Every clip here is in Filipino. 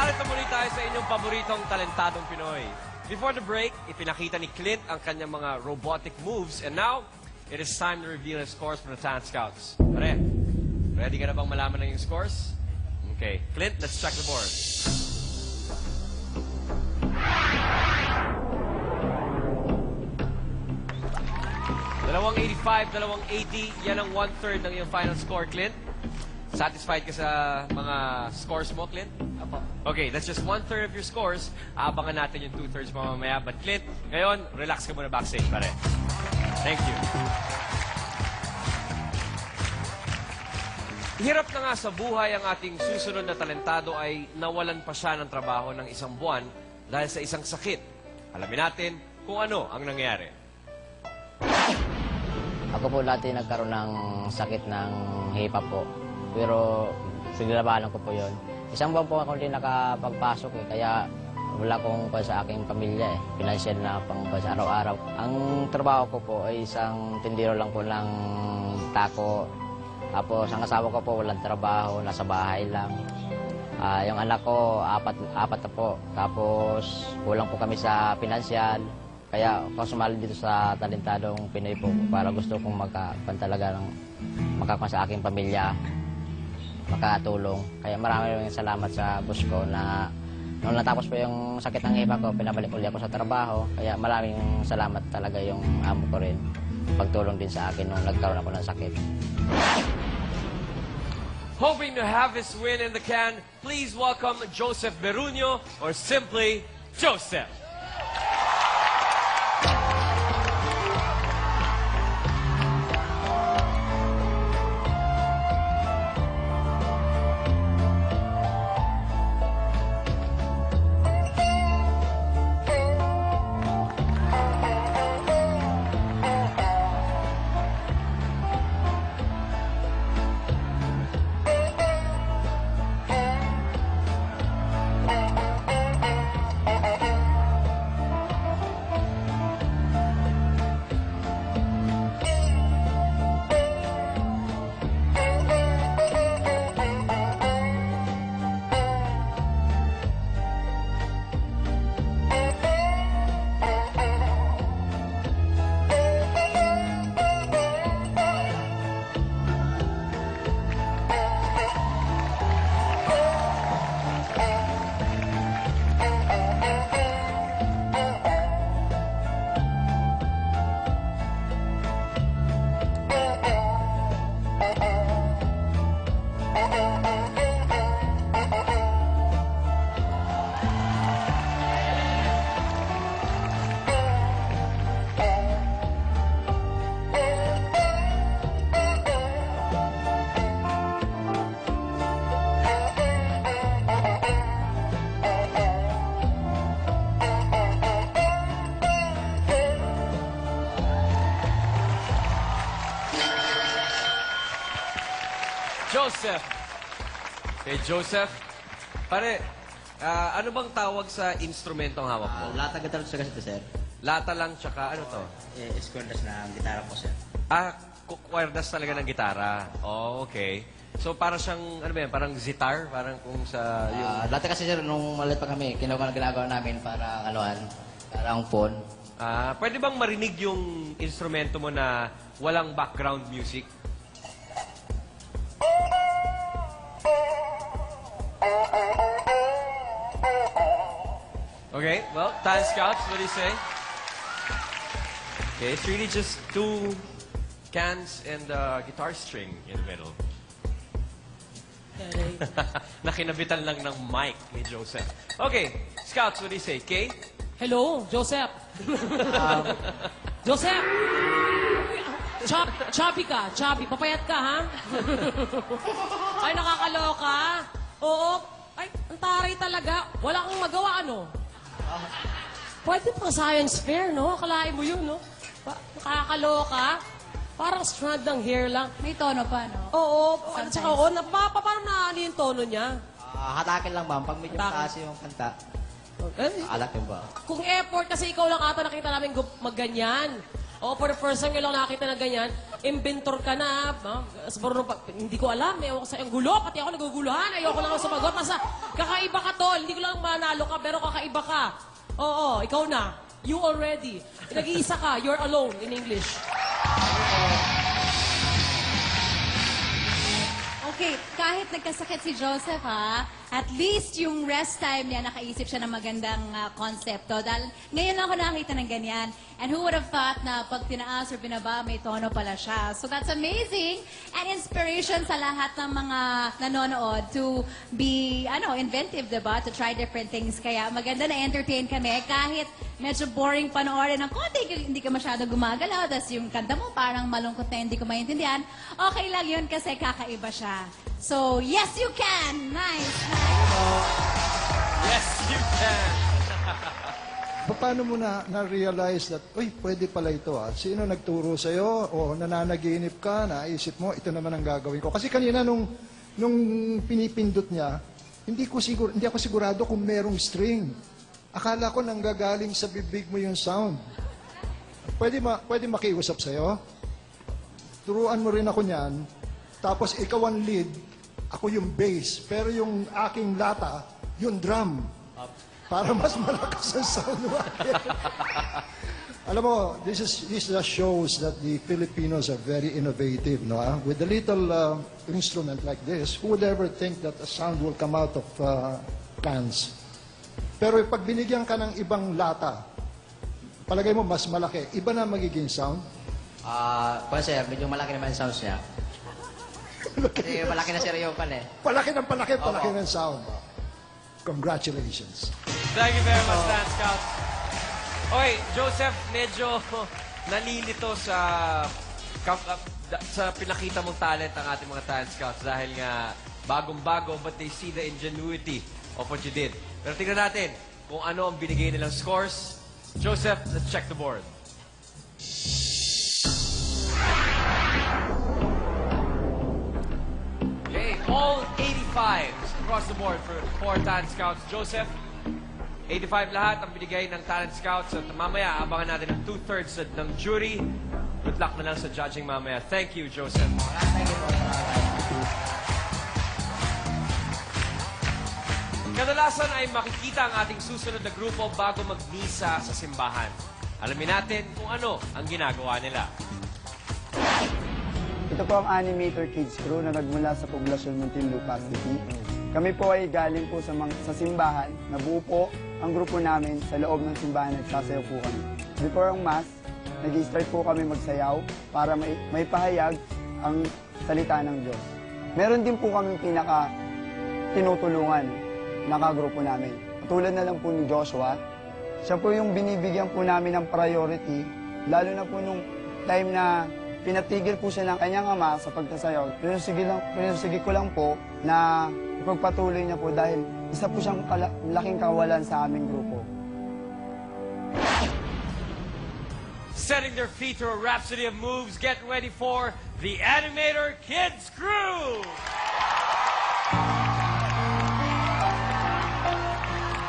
Narito muli tayo sa inyong paboritong talentadong Pinoy. Before the break, ipinakita ni Clint ang kanyang mga robotic moves. And now, it is time to reveal his scores for the Talent Scouts. Pare, ready ka na bang malaman ng yung scores? Okay. Clint, let's check the board. Dalawang 85, dalawang 80. Yan ang 1/3 ng iyong final score, Clint. Satisfied ka sa mga scores mo, Clint? Apo. Okay, that's just 1/3 of your scores. Abangan natin yung 2/3 mamamaya. But Clint, ngayon, relax ka muna backstage, pare. Thank you. Hirap na nga sa buhay ang ating susunod na talentado ay nawalan pa siya ng trabaho ng isang buwan dahil sa isang sakit. Alamin natin kung ano ang nangyari. Ako po dati nagkaroon ng sakit ng hipap po. Pero pinaglalabanan ko po yun. Isang buwan po ako din nakapagpasok kaya wala kong sa aking pamilya Financial na pang sa araw-araw. Ang trabaho ko po ay isang tindero lang po ng tako. Tapos ang asawa ko po walang trabaho, nasa bahay lang. Yung anak ko, apat na po. Tapos kulang po kami sa financial. Kaya ako sumali dito sa talentadong Pinoy po para gusto kong magkapantalaga ng makakuha sa aking pamilya, makatulong. Kaya maraming salamat sa boss ko na nung natapos po yung sakit ng iba ko, pinabalik ulit ako sa trabaho. Kaya maraming salamat talaga yung amo ko rin. Pagtulong din sa akin nung nagkaroon ako ng sakit. Hoping to have his win in the can, please welcome Joseph Beruño, or simply Joseph. Joseph. Okay, Joseph. Pare, ano bang tawag sa instrumentong hawak mo? Lata gitar sa kasi sir. Lata lang, tsaka ano to? Squares na gitara po sir. Kwerdas talaga ng gitara. Oh, okay. So, para siyang, ano ba yan, parang zitar? Parang kung sa, yung... Dati kasi sir, nung maliit pa kami, ginagawa namin para anuan, parang phone. Pwede bang marinig yung instrumento mo na walang background music? Okay, well, Talent Scouts, what do you say? Okay, it's really just two cans and a guitar string in the middle. Nakinabitan lang ng mic ni Joseph. Okay, Scouts, what do you say? Kay? Hello, Joseph. Joseph! Chubby ka, chubby. Papayat ka, ha? Ay, nakakaloka. Oo. Ay, ang taray talaga. Wala kang magawa, ano? Pwede pang science fair, no? Akalain mo yun, no? Nakakaloka. Parang strand ng hair lang. May tono pa, no? Oo. At saka, oo, paano naano yung tono niya? Hatakin lang ma'am, pag medyo Hatakin. taas yung kanta. Eh, Alat yung ba? kung effort, kasi ikaw lang ata nakita namin magganyan. Oo, for the first time nyo lang nakita na ganyan, inventor ka na. Hindi ko alam, ewan ko sa yung gulo, pati ako naguguluhan, ayoko lang sumagot. Basta, kakaiba ka, tol. Hindi ko lang manalo ka, pero kakaiba ka. Oo, ikaw na. You already. Nag-iisa ka, you're alone in English. Okay, kahit nagkasakit si Joseph, at least yung rest time niya, nakaisip siya ng magandang konsepto. Dahil ngayon lang ako nakakita ng ganyan. And who would have thought na pag tinaas or binaba, may tono pala siya. So that's amazing and inspiration sa lahat ng mga nanonood to be, inventive, diba? To try different things. Kaya maganda na entertain kami. Kahit medyo boring panoorin ng konti, hindi ka masyado gumagalaw, tapos yung kanta mo parang malungkot na hindi ko maintindihan, okay lang yun kasi kakaiba siya. So, yes, you can! Nice, nice. Yes, you can! Paano mo na-realize that, uy, pwede pala ito Sino nagturo sa'yo? O nananaginip ka, naisip mo, ito naman ang gagawin ko. Kasi kanina nung pinipindot niya, hindi ako sigurado kung merong string. Akala ko nanggagaling sa bibig mo yung sound. Pwede makiusap sa'yo? Turuan mo rin ako niyan. Tapos ikaw ang lead, ako yung bass. Pero yung aking lata, yung drum. Para mas malakas ang sound mo. Alam mo, this just shows that the Filipinos are very innovative. No? With a little instrument like this, who would ever think that a sound will come out of cans? Pero pag binigyan ka ng ibang lata, palagay mo mas malaki, iba na magiging sound? Sir, medyo malaki naman yung sounds niya. Kasi malaki na sir yung Palaki ng sound. Congratulations. Thank you very much, Dance Scouts. Okay, Joseph, medyo nalilito sa pinakita mong talent ng ating mga Dance Scouts dahil nga bagong-bago, but they see the ingenuity of what you did. Pero tingnan natin kung ano ang binigay nilang scores. Joseph, let's check the board. Okay, all 85s across the board for Talent Scouts. Joseph, 85 lahat ang binigay ng Talent Scouts. At mamaya, abangan natin ang 2/3 ng jury. Good luck na lang sa judging mamaya. Thank you, Joseph. Kadalasan ay makikita ang ating susunod na grupo bago magmisa sa simbahan. Alamin natin kung ano ang ginagawa nila. Ito po ang Animator Kids Crew na nagmula sa poblasyon Muntinlupa City. Kami po ay galing po sa simbahan. Nabuo po ang grupo namin sa loob ng simbahan. Nagsasayaw po kami. Before ang Mass, nag-start po kami magsayaw para may pahayag ang salita ng Diyos. Meron din po kami tinutulungan na kagrupo namin. Tulad na lang po ni Joshua, siya po yung binibigyan po namin ng priority, lalo na po nung time na pinatigil po siya ng kanyang ama sa pagtasayaw. Pinusige ko lang po na ipagpatuloy niya po dahil isa po siyang laking kawalan sa aming grupo. Setting their feet to a rhapsody of moves, get ready for the Animator Kids Crew!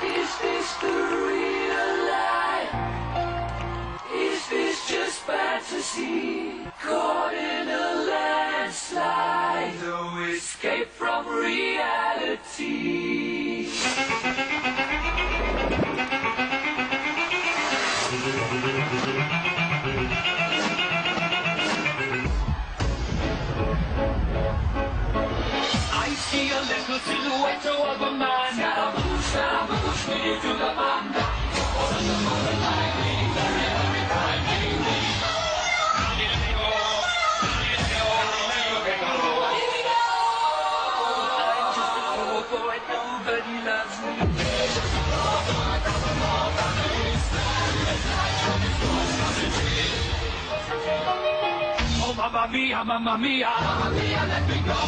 Is this the real life? Is this just fantasy? Caught in a landslide, no escape from reality. I see a little silhouette of a man. Scaramouche, me to the banda. Nobody loves me. Oh, mamma mia, mamma mia. Mamma mia, let me go.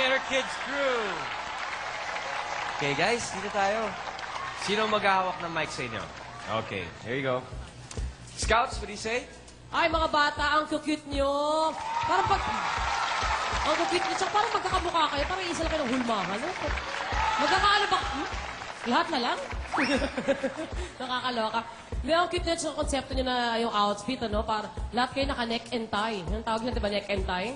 Theater Kids crew. Okay, guys, dito tayo. Sino maghahawak ng mic sa inyo? Okay, here you go. Scouts, what do you say? Ay, mga bata, ang cute nyo. Parang pag... Ang cute nyo. Tsaka parang magkakamukha kayo. Parang isa lang kayo ng hulmahan. Magkakaano ba? Lahat na lang? Nakakaloka. Hindi, ang cute nyo sa konsepto nyo na yung outfit, ano? Para lahat kayo naka-neck and tie. Yung tawag nyo, di ba, neck and tie?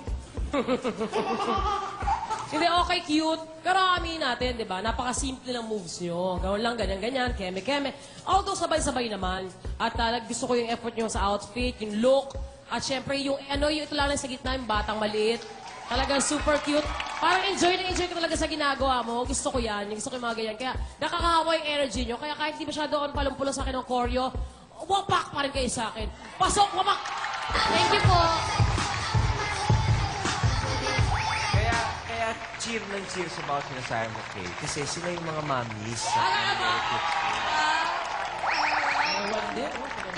Hindi, okay, cute. Pero amin natin, di ba? Napaka-simple ng moves nyo. Gawin lang, ganyan-ganyan, keme-keme. Although, sabay-sabay naman. At gusto ko yung effort nyo sa outfit, yung look. At syempre, yung ito lang sa gitna, yung batang maliit. Talagang super cute. Parang enjoy na enjoy ka talaga sa ginagawa mo. Gusto ko yan. Gusto ko yung mga ganyan. Kaya nakakahawa yung energy nyo. Kaya kahit di masyado palumpula sa akin ng choreo, wapak pa rin kayo sa akin. Pasok, wapak! Thank you po. Kaya cheer ng cheer sa bawat sinasabi mo, Kay. Kasi sila yung mga mommies sa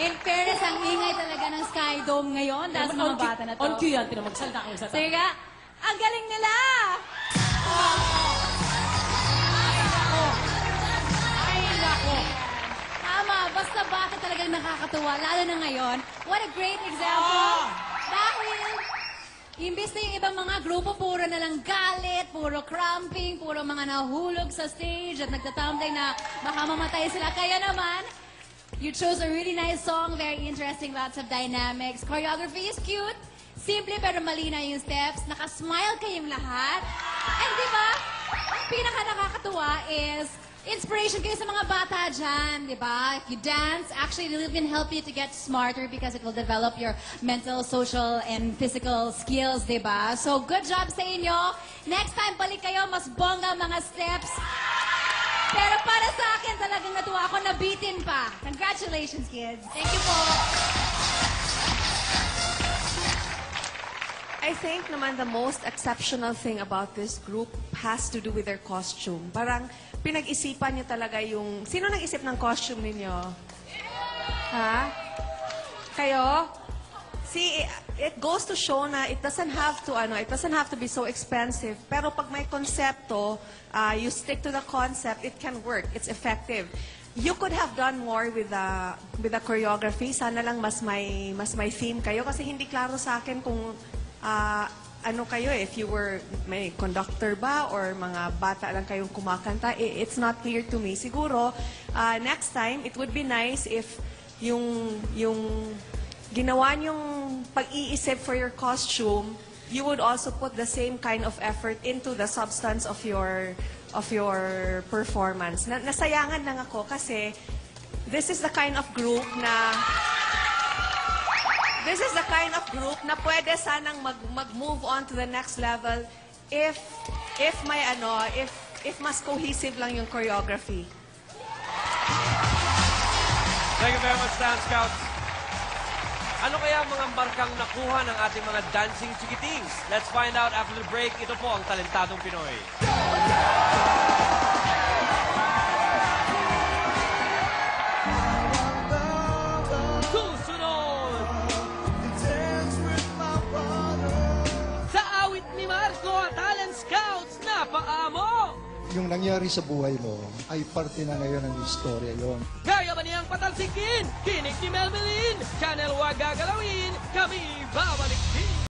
In fairness, ang ingay talaga ng Sky Dome ngayon dahil sa mga bata na to. On cue yan. Tinamagsalita kayo sa Sige nga, ang galing nila! Ay, nako. Tama, basta bata talagang nakakatuwa, lalo na ngayon. What a great example! Dahil, imbis na yung ibang mga grupo, puro na lang galit, puro cramping, puro mga nahulog sa stage at nagtatambay na baka mamatay sila. Kaya naman, you chose a really nice song, very interesting, lots of dynamics. Choreography is cute, simple pero malina yung steps, nakasmile kayong lahat. And di ba, ang pinaka nakakatuwa is, inspiration kayo sa mga bata dyan, di ba? If you dance, actually it will even help you to get smarter because it will develop your mental, social, and physical skills, di ba? So good job sa inyo. Next time, balik kayo, mas bongga mga steps. Pero para sa akin, talagang natuwa ako, nabitin pa. Congratulations, kids. Thank you po. I think naman the most exceptional thing about this group has to do with their costume. Parang pinag-isipan niyo talaga yung... Sino nag-isip ng costume ninyo? Ha? Kayo? See, it goes to show na it doesn't have to be so expensive. Pero pag may konsepto, you stick to the concept, it can work. It's effective. You could have done more with the choreography. Sana lang mas may theme kayo kasi hindi klaro sa akin kung ano kayo, if you were may conductor ba or mga bata lang kayong kumakanta. It's not clear to me. Siguro next time it would be nice if yung ginawa niyong pag-iisip for your costume, you would also put the same kind of effort into the substance of your performance. Nasayangan lang ako kasi this is the kind of group na pwede sanang mag-move on to the next level if mas cohesive lang yung choreography. Thank you very much, Dance Scouts. Ano kaya ang mga markang nakuha ng ating mga dancing chikitings? Let's find out after the break. Ito po ang Talentadong Pinoy. Susunod! Sa awit ni Marco, Talent Scouts na paamo! Yung nangyari sa buhay mo ay parte na ngayon ng istorya yon. Kaya ba niyang patalsikin? Kinig ni Melvin! Channel Huwag Gagalawin! Kami babalik